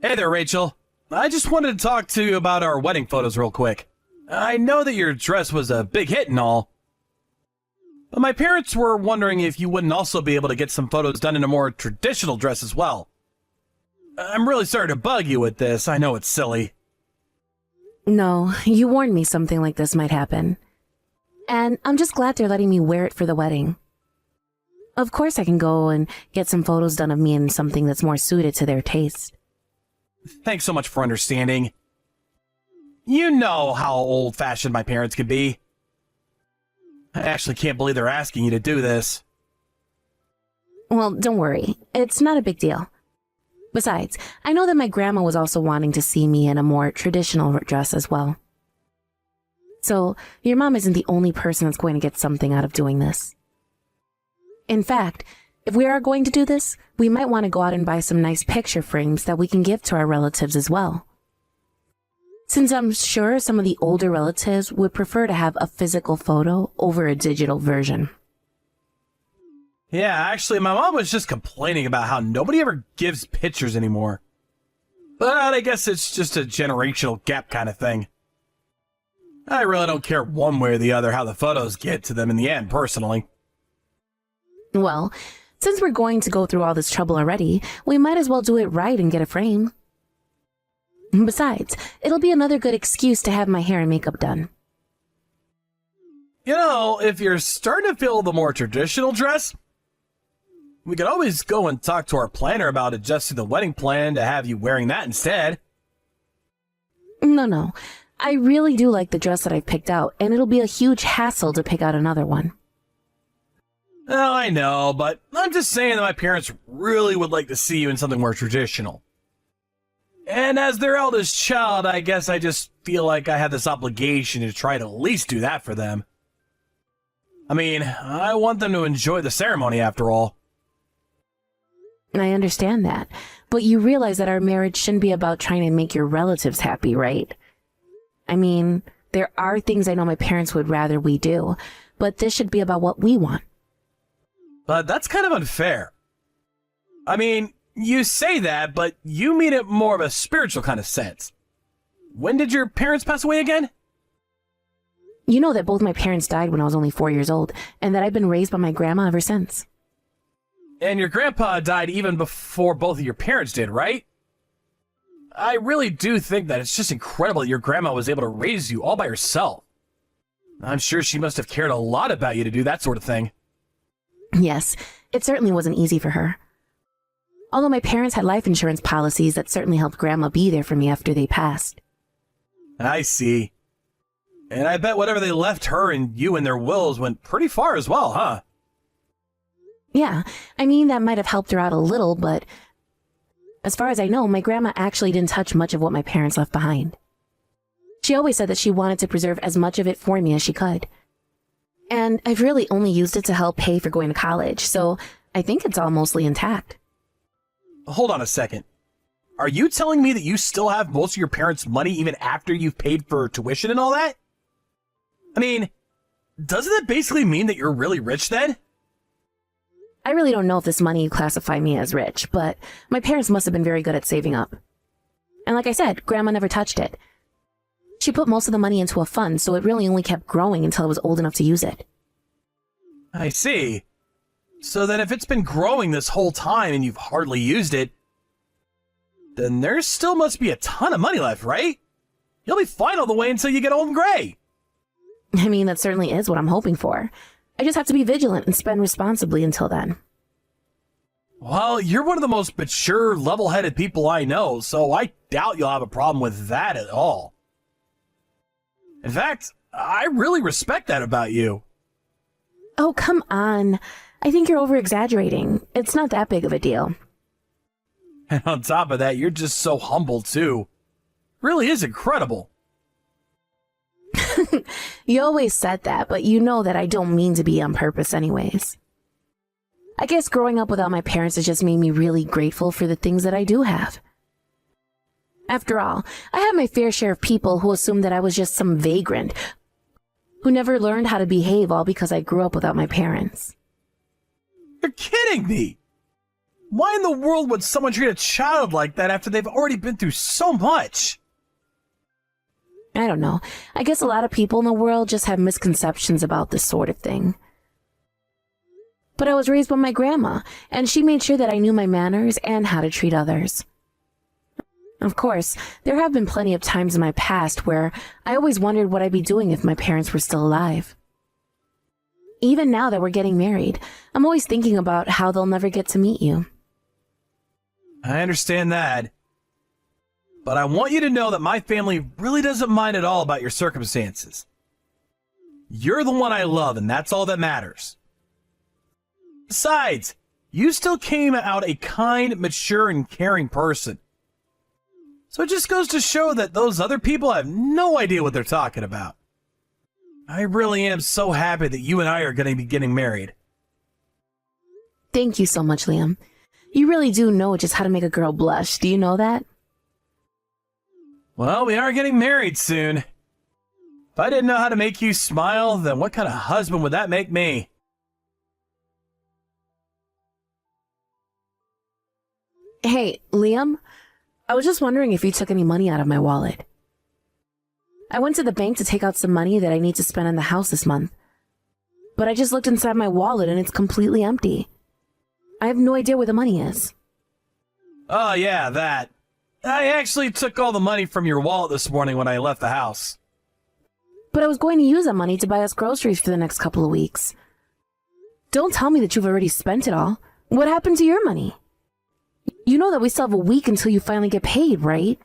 Hey there, Rachel. I just wanted to talk to you about our wedding photos real quick. I know that your dress was a big hit and all, but my parents were wondering if you wouldn't also be able to get some photos done in a more traditional dress as well. I'm really sorry to bug you with this. I know it's silly. No, you warned me something like this might happen. And I'm just glad they're letting me wear it for the wedding. Of course I can go and get some photos done of me in something that's more suited to their taste. Thanks so much for understanding. You know how old-fashioned my parents can be. I actually can't believe they're asking you to do this. Well, don't worry. It's not a big deal. Besides, I know that my grandma was also wanting to see me in a more traditional dress as well. So, your mom isn't the only person that's going to get something out of doing this. In fact, if we are going to do this, we might want to go out and buy some nice picture frames that we can give to our relatives as well. Since I'm sure some of the older relatives would prefer to have a physical photo over a digital version. Yeah, actually, my mom was just complaining about how nobody ever gives pictures anymore. But I guess it's just a generational gap kind of thing. I really don't care one way or the other how the photos get to them in the end, personally. Well, since we're going to go through all this trouble already, we might as well do it right and get a frame. Besides, it'll be another good excuse to have my hair and makeup done. You know, if you're starting to feel the more traditional dress, we could always go and talk to our planner about adjusting the wedding plan to have you wearing that instead. No. I really do like the dress that I've picked out, and it'll be a huge hassle to pick out another one. Oh, I know, but I'm just saying that my parents really would like to see you in something more traditional. And as their eldest child, I guess I just feel like I have this obligation to try to at least do that for them. I mean, I want them to enjoy the ceremony after all. I understand that, but you realize that our marriage shouldn't be about trying to make your relatives happy, right? I mean, there are things I know my parents would rather we do, but this should be about what we want. But that's kind of unfair. I mean, you say that, but you mean it more of a spiritual kind of sense. When did your parents pass away again? You know that both my parents died when I was only 4 years old, and that I've been raised by my grandma ever since. And your grandpa died even before both of your parents did, right? I really do think that it's just incredible that your grandma was able to raise you all by herself. I'm sure she must have cared a lot about you to do that sort of thing. Yes, it certainly wasn't easy for her. Although my parents had life insurance policies that certainly helped Grandma be there for me after they passed. I see. And I bet whatever they left her and you in their wills went pretty far as well, huh? Yeah, I mean, that might have helped her out a little, but as far as I know, my grandma actually didn't touch much of what my parents left behind. She always said that she wanted to preserve as much of it for me as she could. And I've really only used it to help pay for going to college, so I think it's all mostly intact. Hold on a second. Are you telling me that you still have most of your parents' money even after you've paid for tuition and all that? I mean, doesn't that basically mean that you're really rich then? I really don't know if this money would classify me as rich, but my parents must have been very good at saving up. And like I said, Grandma never touched it. She put most of the money into a fund, so it really only kept growing until I was old enough to use it. I see. So then if it's been growing this whole time and you've hardly used it, then there still must be a ton of money left, right? You'll be fine all the way until you get old and gray. I mean, that certainly is what I'm hoping for. I just have to be vigilant and spend responsibly until then. Well, you're one of the most mature, level-headed people I know, so I doubt you'll have a problem with that at all. In fact, I really respect that about you. Oh, come on. I think you're over-exaggerating. It's not that big of a deal. And on top of that, you're just so humble, too. Really is incredible. You always said that, but you know that I don't mean to be on purpose anyways. I guess growing up without my parents has just made me really grateful for the things that I do have. After all, I had my fair share of people who assumed that I was just some vagrant who never learned how to behave all because I grew up without my parents. You're kidding me! Why in the world would someone treat a child like that after they've already been through so much? I don't know. I guess a lot of people in the world just have misconceptions about this sort of thing. But I was raised by my grandma, and she made sure that I knew my manners and how to treat others. Of course, there have been plenty of times in my past where I always wondered what I'd be doing if my parents were still alive. Even now that we're getting married, I'm always thinking about how they'll never get to meet you. I understand that. But I want you to know that my family really doesn't mind at all about your circumstances. You're the one I love, and that's all that matters. Besides, you still came out a kind, mature, and caring person. So it just goes to show that those other people have no idea what they're talking about. I really am so happy that you and I are going to be getting married. Thank you so much, Liam. You really do know just how to make a girl blush. Do you know that? Well, we are getting married soon. If I didn't know how to make you smile, then what kind of husband would that make me? Hey, Liam, I was just wondering if you took any money out of my wallet. I went to the bank to take out some money that I need to spend on the house this month. But I just looked inside my wallet and it's completely empty. I have no idea where the money is. Oh yeah, that. I actually took all the money from your wallet this morning when I left the house. But I was going to use that money to buy us groceries for the next couple of weeks. Don't tell me that you've already spent it all. What happened to your money? You know that we still have a week until you finally get paid, right?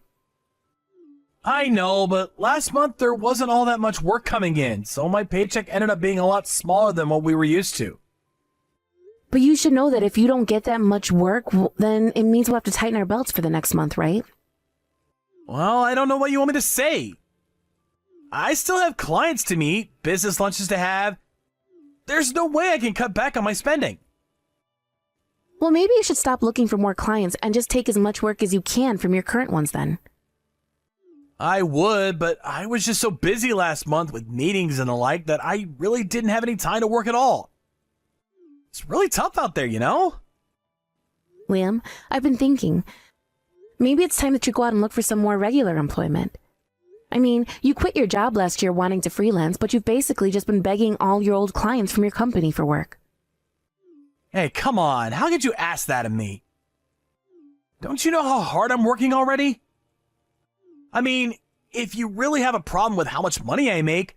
I know, but last month there wasn't all that much work coming in, so my paycheck ended up being a lot smaller than what we were used to. But you should know that if you don't get that much work, then it means we'll have to tighten our belts for the next month, right? Well, I don't know what you want me to say. I still have clients to meet, business lunches to have. There's no way I can cut back on my spending. Well, maybe you should stop looking for more clients and just take as much work as you can from your current ones then. I would, but I was just so busy last month with meetings and the like that I really didn't have any time to work at all. It's really tough out there, you know? Liam, I've been thinking. Maybe it's time that you go out and look for some more regular employment. I mean, you quit your job last year wanting to freelance, but you've basically just been begging all your old clients from your company for work. Hey, come on. How could you ask that of me? Don't you know how hard I'm working already? I mean, if you really have a problem with how much money I make,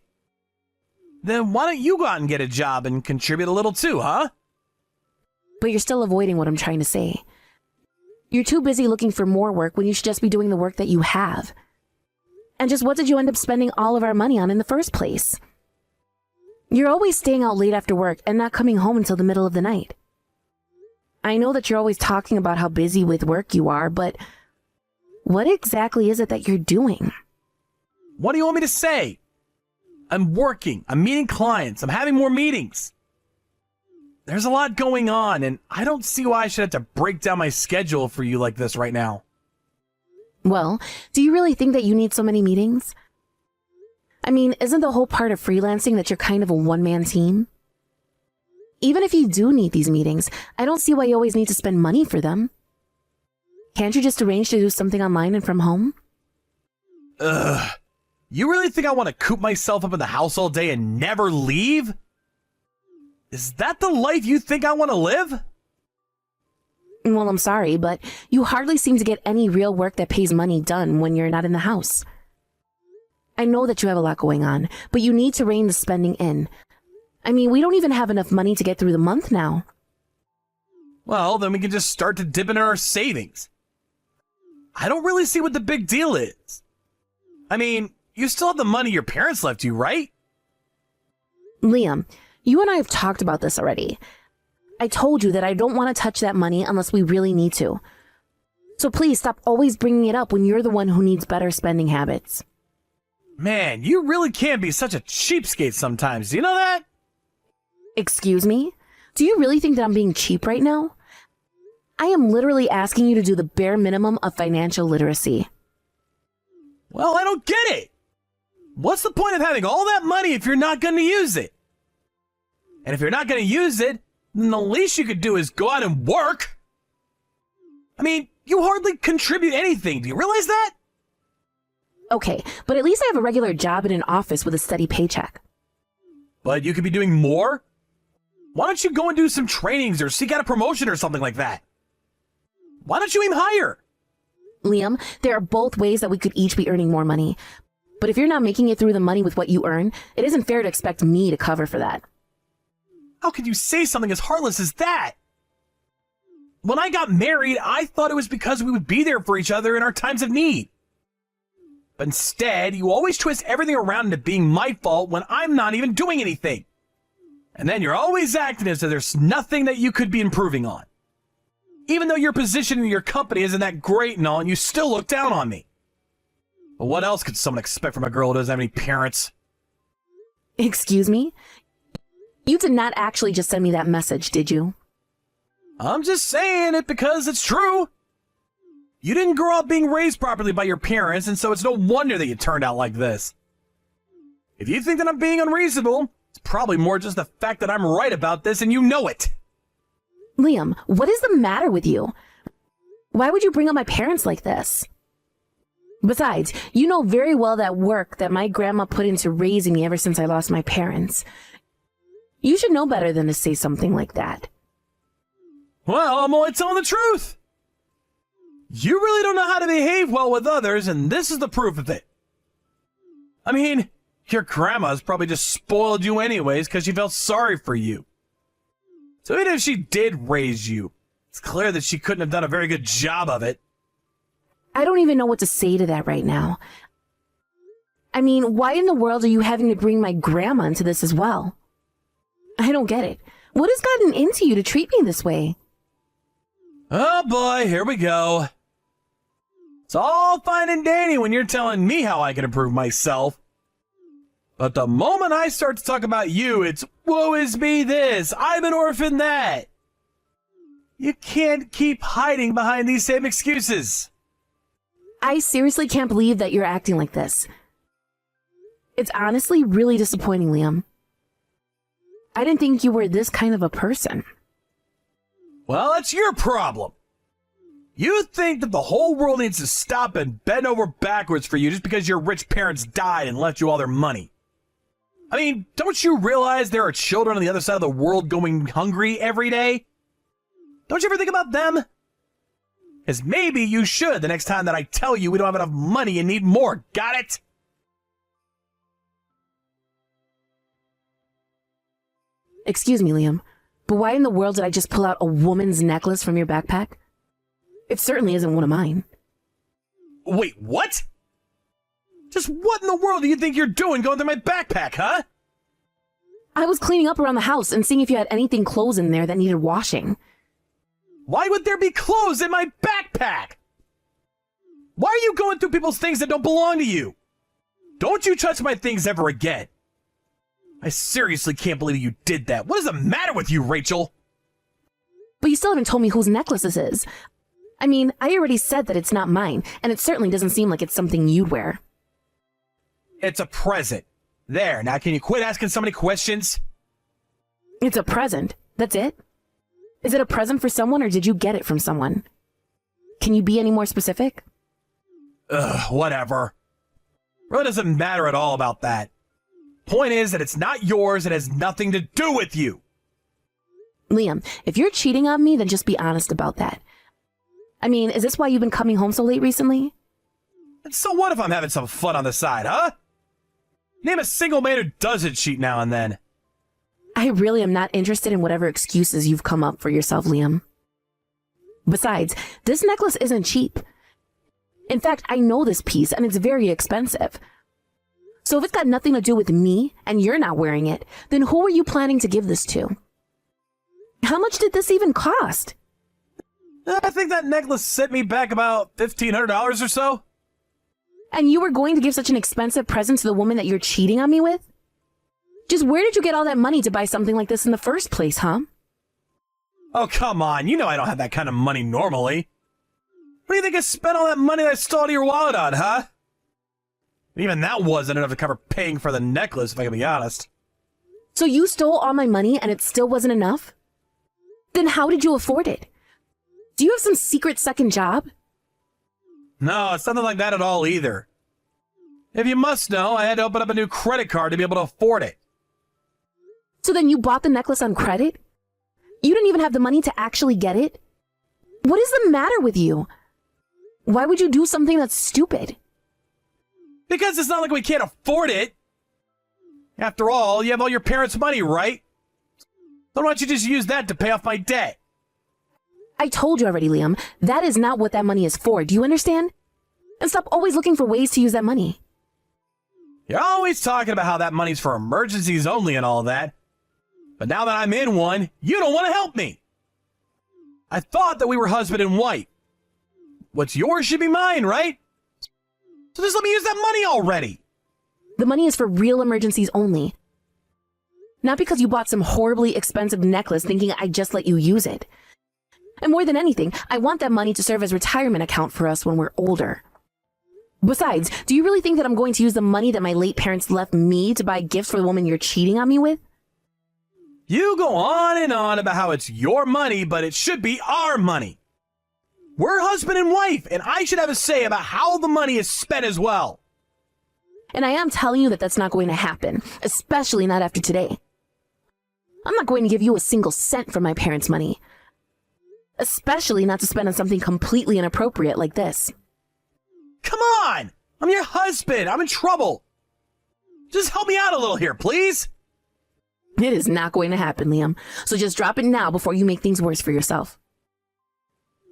then why don't you go out and get a job and contribute a little too, huh? But you're still avoiding what I'm trying to say. You're too busy looking for more work when you should just be doing the work that you have. And just what did you end up spending all of our money on in the first place? You're always staying out late after work and not coming home until the middle of the night. I know that you're always talking about how busy with work you are, but what exactly is it that you're doing? What do you want me to say? I'm working, I'm meeting clients, I'm having more meetings. There's a lot going on, and I don't see why I should have to break down my schedule for you like this right now. Well, do you really think that you need so many meetings? I mean, isn't the whole part of freelancing that you're kind of a one-man team? Even if you do need these meetings, I don't see why you always need to spend money for them. Can't you just arrange to do something online and from home? Ugh. You really think I want to coop myself up in the house all day and never leave? Is that the life you think I want to live? Well, I'm sorry, but you hardly seem to get any real work that pays money done when you're not in the house. I know that you have a lot going on, but you need to rein the spending in. I mean, we don't even have enough money to get through the month now. Well, then we can just start to dip into our savings. I don't really see what the big deal is. I mean, you still have the money your parents left you, right? Liam, you and I have talked about this already. I told you that I don't want to touch that money unless we really need to. So please stop always bringing it up when you're the one who needs better spending habits. Man, you really can be such a cheapskate sometimes. Do you know that? Excuse me? Do you really think that I'm being cheap right now? I am literally asking you to do the bare minimum of financial literacy. Well, I don't get it. What's the point of having all that money if you're not going to use it? And if you're not going to use it, then the least you could do is go out and work. I mean, you hardly contribute anything. Do you realize that? Okay, but at least I have a regular job in an office with a steady paycheck. But you could be doing more? Why don't you go and do some trainings or seek out a promotion or something like that? Why don't you aim higher? Liam, there are both ways that we could each be earning more money. But if you're not making it through the money with what you earn, it isn't fair to expect me to cover for that. How could you say something as heartless as that? When I got married, I thought it was because we would be there for each other in our times of need. But instead, you always twist everything around into being my fault when I'm not even doing anything. And then you're always acting as if there's nothing that you could be improving on. Even though your position in your company isn't that great and all, and you still look down on me. But what else could someone expect from a girl who doesn't have any parents? Excuse me? You did not actually just send me that message, did you? I'm just saying it because it's true. You didn't grow up being raised properly by your parents, and so it's no wonder that you turned out like this. If you think that I'm being unreasonable, it's probably more just the fact that I'm right about this and you know it. Liam, what is the matter with you? Why would you bring up my parents like this? Besides, you know very well that work that my grandma put into raising me ever since I lost my parents. You should know better than to say something like that. Well, I'm only telling the truth. You really don't know how to behave well with others, and this is the proof of it. I mean, your grandma's probably just spoiled you anyways because she felt sorry for you. So even if she did raise you, it's clear that she couldn't have done a very good job of it. I don't even know what to say to that right now. I mean, why in the world are you having to bring my grandma into this as well? I don't get it. What has gotten into you to treat me this way? Oh boy, here we go. It's all fine and dandy when you're telling me how I can improve myself. But the moment I start to talk about you, it's woe is me this, I'm an orphan that. You can't keep hiding behind these same excuses. I seriously can't believe that you're acting like this. It's honestly really disappointing, Liam. I didn't think you were this kind of a person. Well, that's your problem. You think that the whole world needs to stop and bend over backwards for you just because your rich parents died and left you all their money. I mean, don't you realize there are children on the other side of the world going hungry every day? Don't you ever think about them? Because maybe you should the next time that I tell you we don't have enough money and need more. Got it? Excuse me, Liam, but why in the world did I just pull out a woman's necklace from your backpack? It certainly isn't one of mine. Wait, what? Just what in the world do you think you're doing going through my backpack, huh? I was cleaning up around the house and seeing if you had anything clothes in there that needed washing. Why would there be clothes in my backpack? Why are you going through people's things that don't belong to you? Don't you touch my things ever again. I seriously can't believe you did that. What is the matter with you, Rachel? But you still haven't told me whose necklace this is. I mean, I already said that it's not mine, and it certainly doesn't seem like it's something you'd wear. It's a present. There, now can you quit asking so many questions? It's a present. That's it? Is it a present for someone, or did you get it from someone? Can you be any more specific? Ugh, whatever. Really doesn't matter at all about that. Point is that it's not yours and has nothing to do with you. Liam, if you're cheating on me, then just be honest about that. I mean, is this why you've been coming home so late recently? And so what if I'm having some fun on the side, huh? Name a single man who doesn't cheat now and then. I really am not interested in whatever excuses you've come up for yourself, Liam. Besides, this necklace isn't cheap. In fact, I know this piece, and it's very expensive. So if it's got nothing to do with me, and you're not wearing it, then who are you planning to give this to? How much did this even cost? I think that necklace sent me back about $1,500 or so. And you were going to give such an expensive present to the woman that you're cheating on me with? Just where did you get all that money to buy something like this in the first place, huh? Oh, come on. You know I don't have that kind of money normally. What do you think I spent all that money that I stole out of your wallet on, huh? Even that wasn't enough to cover paying for the necklace, if I can be honest. So you stole all my money and it still wasn't enough? Then how did you afford it? Do you have some secret second job? No, it's nothing like that at all either. If you must know, I had to open up a new credit card to be able to afford it. So then you bought the necklace on credit? You didn't even have the money to actually get it? What is the matter with you? Why would you do something that's stupid? Because it's not like we can't afford it. After all, you have all your parents' money, right? So why don't you just use that to pay off my debt? I told you already, Liam. That is not what that money is for. Do you understand? And stop always looking for ways to use that money. You're always talking about how that money's for emergencies only and all that. But now that I'm in one, you don't want to help me. I thought that we were husband and wife. What's yours should be mine, right? So just let me use that money already. The money is for real emergencies only. Not because you bought some horribly expensive necklace thinking I'd just let you use it. And more than anything, I want that money to serve as retirement account for us when we're older. Besides, do you really think that I'm going to use the money that my late parents left me to buy gifts for the woman you're cheating on me with? You go on and on about how it's your money, but it should be our money. We're husband and wife, and I should have a say about how the money is spent as well. And I am telling you that that's not going to happen, especially not after today. I'm not going to give you a single cent from my parents' money. Especially not to spend on something completely inappropriate like this. Come on! I'm your husband. I'm in trouble. Just help me out a little here, please. It is not going to happen, Liam. So just drop it now before you make things worse for yourself.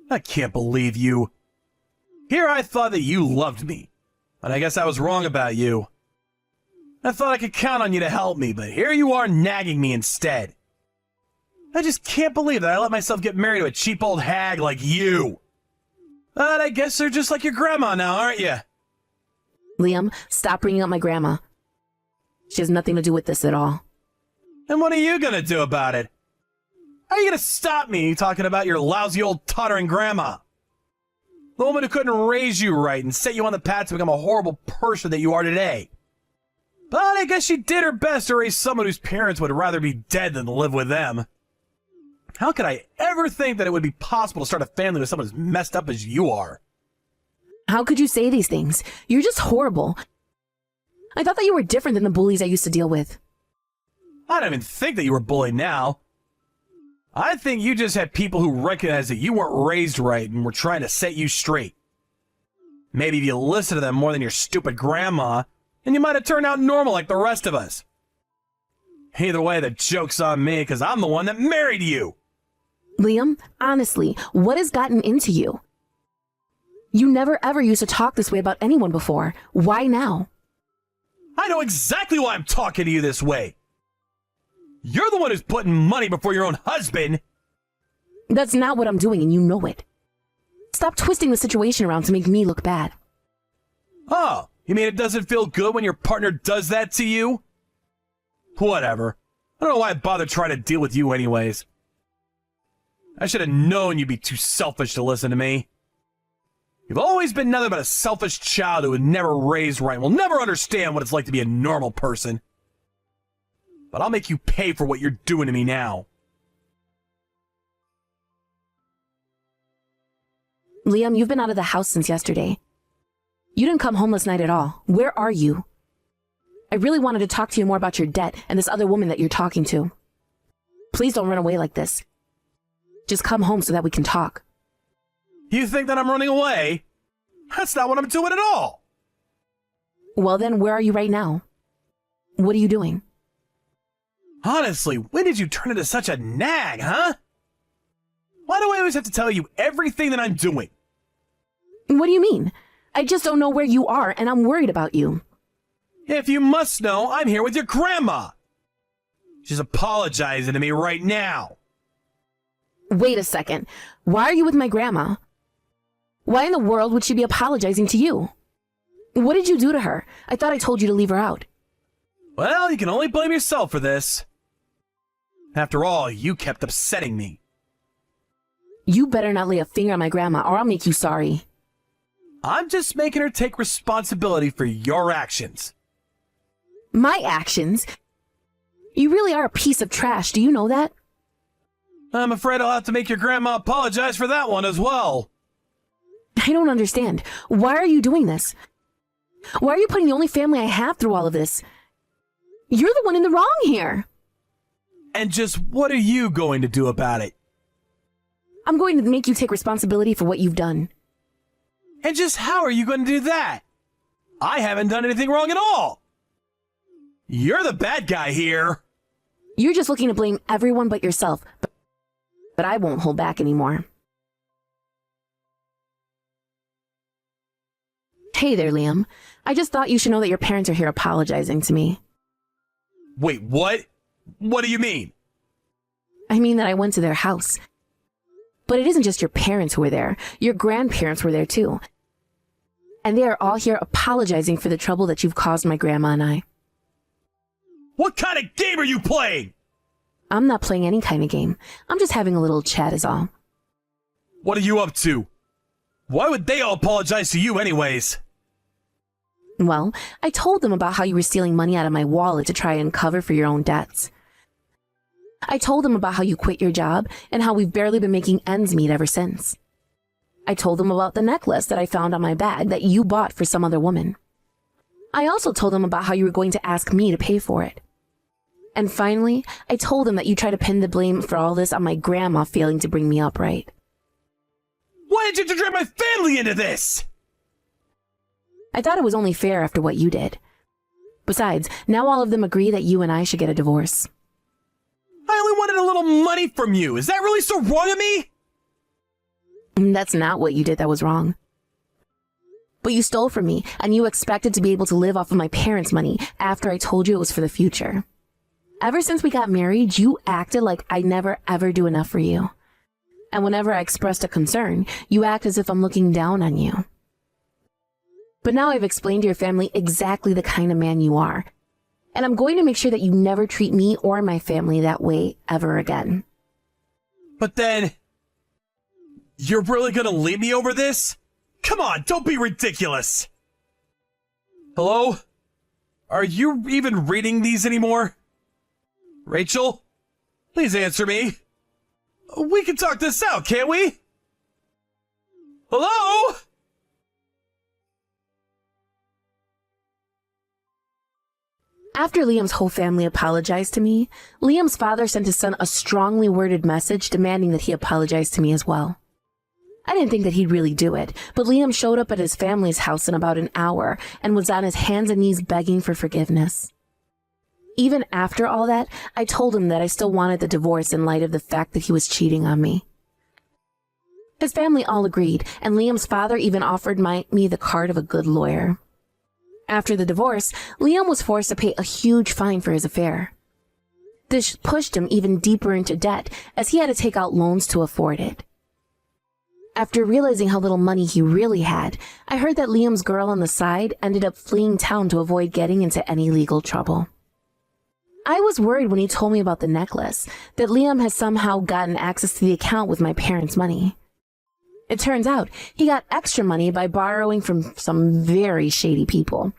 I can't believe you. Here I thought that you loved me, but I guess I was wrong about you. I thought I could count on you to help me, but here you are nagging me instead. I just can't believe that I let myself get married to a cheap old hag like you. But I guess they're just like your grandma now, aren't you? Liam, stop bringing up my grandma. She has nothing to do with this at all. And what are you gonna do about it? How are you gonna stop me talking about your lousy old tottering grandma? The woman who couldn't raise you right and set you on the path to become a horrible person that you are today. But I guess she did her best to raise someone whose parents would rather be dead than live with them. How could I ever think that it would be possible to start a family with someone as messed up as you are? How could you say these things? You're just horrible. I thought that you were different than the bullies I used to deal with. I don't even think that you were bullied now. I think you just had people who recognized that you weren't raised right and were trying to set you straight. Maybe if you listened to them more than your stupid grandma, then you might have turned out normal like the rest of us. Either way, the joke's on me because I'm the one that married you. Liam, honestly, what has gotten into you? You never ever used to talk this way about anyone before. Why now? I know exactly why I'm talking to you this way. You're the one who's putting money before your own husband. That's not what I'm doing, and you know it. Stop twisting the situation around to make me look bad. Oh, you mean it doesn't feel good when your partner does that to you? Whatever. I don't know why I bothered trying to deal with you anyways. I should have known you'd be too selfish to listen to me. You've always been nothing but a selfish child who was never raised right and will never understand what it's like to be a normal person. But I'll make you pay for what you're doing to me now. Liam, you've been out of the house since yesterday. You didn't come home last night at all. Where are you? I really wanted to talk to you more about your debt and this other woman that you're talking to. Please don't run away like this. Just come home so that we can talk. You think that I'm running away? That's not what I'm doing at all. Well then, where are you right now? What are you doing? Honestly, when did you turn into such a nag, huh? Why do I always have to tell you everything that I'm doing? What do you mean? I just don't know where you are, and I'm worried about you. If you must know, I'm here with your grandma. She's apologizing to me right now. Wait a second. Why are you with my grandma? Why in the world would she be apologizing to you? What did you do to her? I thought I told you to leave her out. Well, you can only blame yourself for this. After all, you kept upsetting me. You better not lay a finger on my grandma, or I'll make you sorry. I'm just making her take responsibility for your actions. My actions? You really are a piece of trash, do you know that? I'm afraid I'll have to make your grandma apologize for that one as well. I don't understand. Why are you doing this? Why are you putting the only family I have through all of this? You're the one in the wrong here. And just what are you going to do about it? I'm going to make you take responsibility for what you've done. And just how are you going to do that? I haven't done anything wrong at all. You're the bad guy here. You're just looking to blame everyone but yourself. But I won't hold back anymore. Hey there, Liam. I just thought you should know that your parents are here apologizing to me. Wait, what? What do you mean? I mean that I went to their house. But it isn't just your parents who were there. Your grandparents were there too. And they are all here apologizing for the trouble that you've caused my grandma and I. What kind of game are you playing? I'm not playing any kind of game. I'm just having a little chat is all. What are you up to? Why would they all apologize to you anyways? Well, I told them about how you were stealing money out of my wallet to try and cover for your own debts. I told them about how you quit your job and how we've barely been making ends meet ever since. I told them about the necklace that I found on my bag that you bought for some other woman. I also told them about how you were going to ask me to pay for it. And finally, I told them that you tried to pin the blame for all this on my grandma failing to bring me up right. Why did you drag my family into this? I thought it was only fair after what you did. Besides, now all of them agree that you and I should get a divorce. I only wanted a little money from you. Is that really so wrong of me? That's not what you did that was wrong. But you stole from me, and you expected to be able to live off of my parents' money after I told you it was for the future. Ever since we got married, you acted like I never ever do enough for you. And whenever I expressed a concern, you act as if I'm looking down on you. But now I've explained to your family exactly the kind of man you are. And I'm going to make sure that you never treat me or my family that way ever again. But then, you're really gonna leave me over this? Come on, don't be ridiculous. Hello? Are you even reading these anymore? Rachel? Please answer me. We can talk this out, can't we? Hello? After Liam's whole family apologized to me, Liam's father sent his son a strongly worded message demanding that he apologize to me as well. I didn't think that he'd really do it, but Liam showed up at his family's house in about an hour and was on his hands and knees begging for forgiveness. Even after all that, I told him that I still wanted the divorce in light of the fact that he was cheating on me. His family all agreed, and Liam's father even offered me the card of a good lawyer. After the divorce, Liam was forced to pay a huge fine for his affair. This pushed him even deeper into debt, as he had to take out loans to afford it. After realizing how little money he really had, I heard that Liam's girl on the side ended up fleeing town to avoid getting into any legal trouble. I was worried when he told me about the necklace, that Liam has somehow gotten access to the account with my parents' money. It turns out he got extra money by borrowing from some very shady people.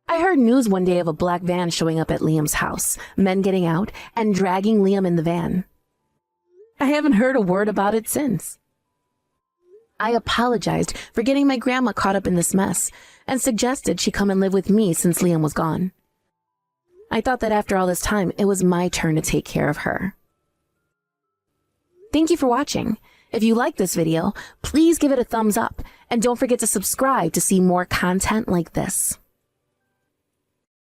I heard news one day of a black van showing up at Liam's house, men getting out and dragging Liam in the van. I haven't heard a word about it since. I apologized for getting my grandma caught up in this mess and suggested she come and live with me since Liam was gone. I thought that after all this time, it was my turn to take care of her. Thank you for watching. If you liked this video, please give it a thumbs up and don't forget to subscribe to see more content like this.